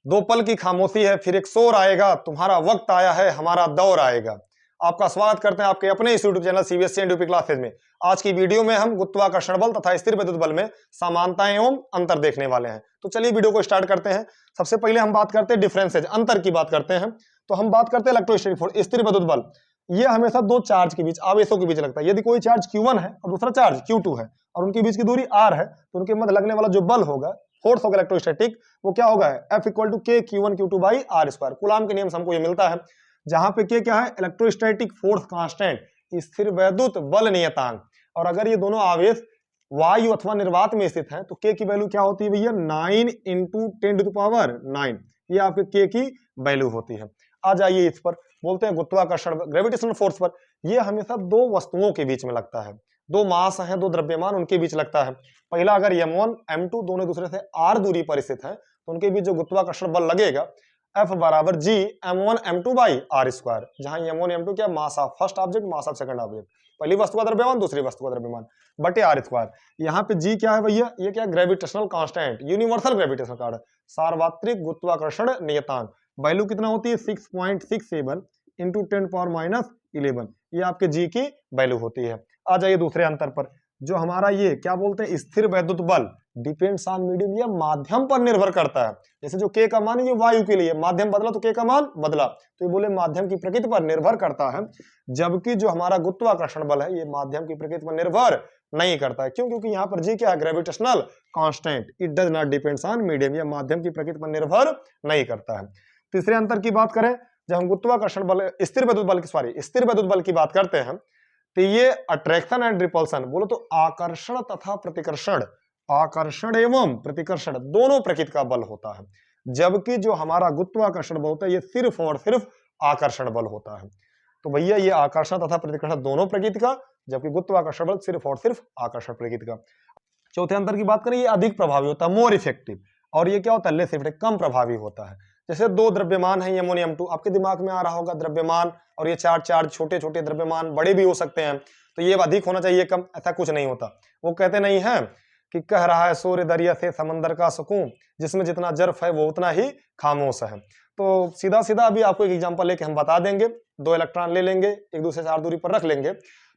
दो पल की खामोशी है, फिर एक शोर आएगा, तुम्हारा वक्त आया है, हमारा दौर आएगा। आपका स्वागत करते हैं आपके अपने इस YouTube channel CBSE and UP classes में। आज की वीडियो में हम गुरुत्वाकर्षण बल तथा स्थिर वैद्युत बल में समानताएं एवं अंतर देखने वाले हैं। तो चलिए वीडियो को स्टार्ट करते हैं। सबसे पहले हम बात करते हैं डिफरेंसेज, अंतर की बात करते हैं। तो हम बात करते हैं इलेक्ट्रोस्टैटिक फोर्स, स्थिर वैद्युत बल। ये हमेशा दो चार्ज के बीच, आवेशों के बीच लगता है। यदि कोई चार्ज Q1 है और दूसरा चार्ज Q2 है और उनके बीच की दूरी r है, तो उनके मध्य लगने वाला जो बल होगा, फोर्स होगा इलेक्ट्रोस्टैटिक, वो क्या होगा, F = K Q1 Q2 by r²। Coulomb के नियम से हमको ये मिलता है, जहां पे K क्या है, इलेक्ट्रोस्टैटिक फोर्स कांस्टेंट, स्थिर वैद्युत बल नियतांक। और अगर ये दोनों आवेश वायु अथवा निर्वात में स्थित है, तो K की वैल्यू क्या होती है भैया, 9 × 10⁹ ये आपके K की वैल्यू होती है। आ जाइए इस पर, बोलते हैं गुरुत्वाकर्षण ग्रेविटेशनल फोर्स पर। ये हमेशा दो वस्तुओं के बीच में लगता है, दो मास हैं, दो द्रव्यमान, उनके बीच लगता है। पहला, अगर m1 m2 दोनों दूसरे से r दूरी पर स्थित है, तो उनके बीच जो गुरुत्वाकर्षण बल लगेगा, F = G m1 m2 by r², जहां m1 m2 क्या, mass of first object, mass of second object, पहली वस्तु का द्रव्यमान, दूसरी वस्तु का द्रव्यमान, बटे r²। यहाँ पे G क्या है भैया, ये क्या, gravitational constant, universal gravitational constant, सार्वत्रिक गुरुत्वाकर्षण नियतांक। वैल्यू कितना होती है, 6.67 × 10⁻11, ये आपके G की वैल्यू होती है। आ जाइए दूसरे अंतर पर, जो हमारा ये क्या बोलते हैं, स्थिर वैद्युत बल डिपेंड्स ऑन मीडियम, या माध्यम पर निर्भर करता है। जैसे जो K का मान है, ये वायु के लिए, माध्यम बदला तो K का मान बदला, तो ये बोले माध्यम की प्रकृति पर निर्भर करता है। जबकि जो हमारा गुरुत्वाकर्षण बल है, ये माध्यम की प्रकृति पर निर्भर नहीं करता है। क्यों? क्योंकि यहाँ पर G क्या है, gravitational constant, it does not depends on medium, या माध्यम की प्रकृति पर निर्भर नहीं करता है। तीसरे अंतर की बात करें, जब हम गुरुत्वाकर्षण बल, स्थिर वैद्युत बल की बात करते हैं, तो ये अट्रैक्शन एंड रिपल्सन, बोलो तो आकर्षण तथा प्रतिकर्षण, आकर्षण एवं प्रतिकर्षण दोनों प्रकृति का बल होता है। जबकि जो हमारा गुरुत्वाकर्षण बल होता है, ये सिर्फ और सिर्फ आकर्षण बल होता है। तो भैया ये आकर्षण तथा प्रतिकर्षण दोनों प्रकृति का, जबकि गुरुत्वाकर्षण बल सिर्फ और सिर्फ आकर्षण प्रकृति का। चौथे अंतर की बात करें, ये अधिक प्रभावी होता है, मोर इफेक्टिव, और ये क्या होता है, लेस इफेक्टिव, कम प्रभावी होता है। जैसे दो द्रव्यमान है m1 m2, आपके दिमाग में आ रहा होगा द्रव्यमान और ये चार छोटे छोटे द्रव्यमान, बड़े भी हो सकते हैं, तो ये अधिक होना चाहिए कम, ऐसा कुछ नहीं होता। वो कहते नहीं है कि कह रहा है सूर्य दरिया से समंदर का सुकून, जिसमें जितना जर्फ है वो उतना ही खामोश है। तो सीधा सीधा अभी आपको एक एग्जांपल लेके हम बता देंगे। दो इलेक्ट्रॉन ले लेंगे, एक दूसरे से r दूरी पर रख लेंगे,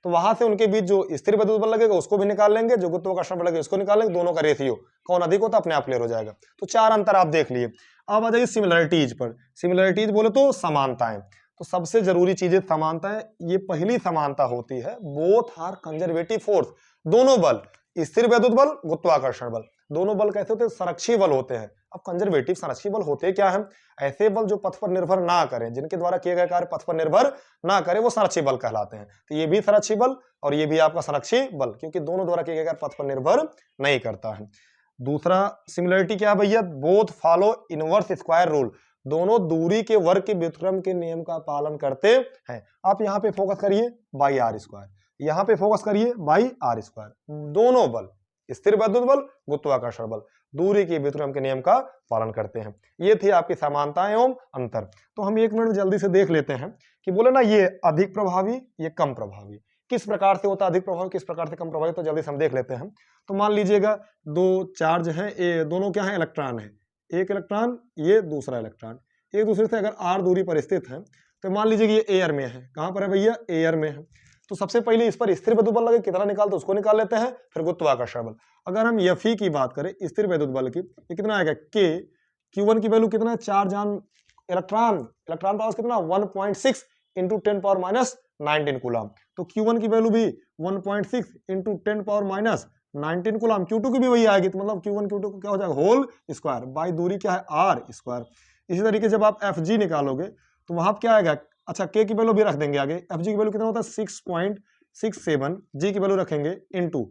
तो वहां से उनके बीच जो स्थिर वैद्युत बल लगेगा उसको भी निकाल लेंगे, जो गुरुत्वाकर्षण बल लगेगा उसको निकाल लेंगे, दोनों का रेशियो कौन अधिक होता है अपने आप क्लियर हो जाएगा। तो चार अंतर आप देख लिए। अब आ जाइए सिमिलरिटीज पर। सिमिलरिटीज बोले तो समानताएं। तो सबसे जरूरी चीज है समानताएं। ये पहली समानता होती है, बोथ आर कंजर्वेटिव फोर्स, दोनों बल, स्थिर वैद्युत बल, गुरुत्वाकर्षण बल, दोनों बल कैसे होते हैं, संरक्षी बल होते हैं। अब कंजर्वेटिव संरक्षी बल होते क्या है, ऐसे बल जो पथ पर निर्भर ना करें, जिनके द्वारा किए गए कार्य पथ पर निर्भर ना करें, वो संरक्षी बल कहलाते हैं। तो ये भी संरक्षी बल और ये भी आपका संरक्षी बल, क्योंकि दोनों द्वारा किए गए कार्य पथ पर निर्भर नहीं करता है। दूसरा सिमिलरिटी क्या है भैया, both follow inverse square rule, दोनों दूरी के वर्ग के व्युत्क्रम के नियम का पालन करते हैं। आप यहाँ पे फोकस करिए बाई r², यहाँ पे फोकस करिए बाई r²। दोनों बल, स्थिर वैद्युत बल, गुरुत्वाकर्षण बल, दूरी के व्युत्क्रम के नियम का पालन करते हैं। ये थी आपकी समानताएं एवं अंतर। तो हम एक मिनट जल्दी से देख लेते हैं कि बोले ना, ये अधिक प्रभावी, ये कम प्रभावी, किस प्रकार से होता है अधिक प्रभावी, किस प्रकार से कम प्रभावी, तो जल्दी से हम देख लेते हैं। तो मान लीजिएगा दो चार्ज हैं, ये दोनों क्या है, इलेक्ट्रॉन है, एक इलेक्ट्रॉन, ये दूसरा इलेक्ट्रॉन, एक दूसरे से अगर r दूरी पर स्थित है, तो मान लीजिए कि ये एयर में है। कहां पर है भैया, एयर में है। तो सबसे पहले इस पर स्थिर वैद्युत बल लगे, कितना निकालते उसको निकाल लेते हैं, फिर गुरुत्वाकर्षण बल। अगर हम Fe की बात करें, स्थिर वैद्युत बल की, ये कितना आएगा, K, Q1 की वैल्यू कितना है, 4 जान इलेक्ट्रॉन पावर कितना, 1.6 × 10⁻19 कूलम। तो Q1 की वैल्यू भी 1.6 × 10⁻19 कूलम, Q2 की भी वही आएगी। तो मतलब Q1 Q2 क्या हो जाएगा, होल स्क्वायर, बाई दूरी क्या है, r²। इसी तरीके से जब आप Fg निकालोगे, तो वहां क्या आएगा, अच्छा K की वैल्यू भी रख देंगे आगे, Fg की वैल्यू कितना होता है, 6.67, G की वैल्यू रखेंगे इनटू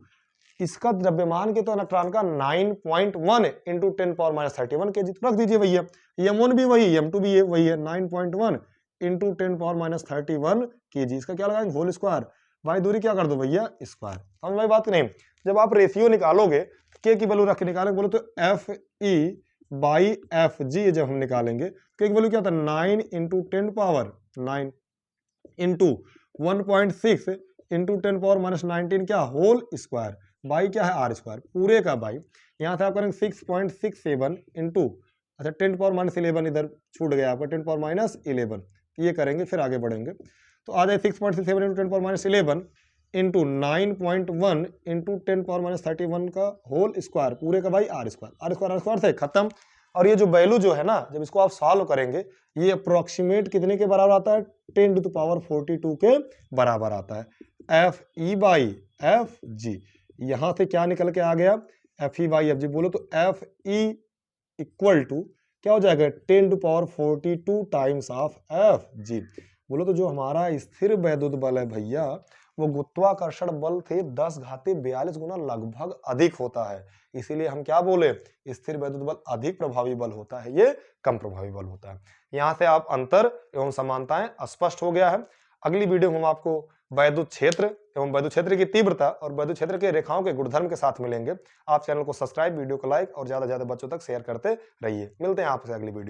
इसका द्रव्यमान के तो इलेक्ट्रॉन का 9.1 × 10⁻31 kg, रख दीजिए भैया। m1 भी वही, m2 भी वही है, 9.1 × 10⁻31 kg, इसका क्या लगाएंगे, होल स्क्वायर, भाई दूरी क्या कर दो भैया, स्क्वायर। समझ भाई बात नहीं। जब आप रेशियो निकालोगे, K की वैल्यू रख के निकालेंगे, बोलो तो Fe/Fg जब हम निकालेंगे, K की वैल्यू क्या होता है, 9 × 10⁻9 × 1.6 × 10⁻19 क्या, होल स्क्वायर, बाई क्या है, r², पूरे का बाई। यहाँ से आप करेंगे 6.67 × अच्छा 10⁻11 इधर छूट गया आपका, 10⁻11 ये करेंगे फिर आगे बढ़ेंगे। तो आ जाए 6.67 इंटू 10⁻11 इंटू 9.1 इंटू 10⁻31 का होल स्क्वायर पूरे का भाई आर स्क्वायर से खत्म। और ये जो वैल्यू जो है ना, जब इसको आप सॉल्व करेंगे ये अप्रोक्सीमेट कितने के बराबर आता है, 10⁻42 के बराबर आता है। F E by F G, यहां से क्या निकल के आ गया, F E by F G बोलो तो एफ ई इक्वल टू क्या हो जाएगा, 10⁻42 टाइम्स ऑफ एफ जी। बोलो तो जो हमारा स्थिर वैद्युत बल है भैया वो गुरुत्वाकर्षण बल से 10⁻42 गुना लगभग अधिक होता है। इसीलिए हम क्या बोले, स्थिर वैद्युत बल अधिक प्रभावी बल होता है, ये कम प्रभावी बल होता है। यहां से आप अंतर एवं समानताएं स्पष्ट हो गया है। अगली वीडियो में हम आपको वैद्युत क्षेत्र एवं वैद्युत क्षेत्र की तीव्रता और वैद्युत क्षेत्र के रेखाओं के गुणधर्म के साथ मिलेंगे। आप चैनल को सब्सक्राइब, वीडियो को लाइक और ज्यादा से ज्यादा बच्चों तक शेयर करते रहिए। मिलते हैं आपसे अगली वीडियो।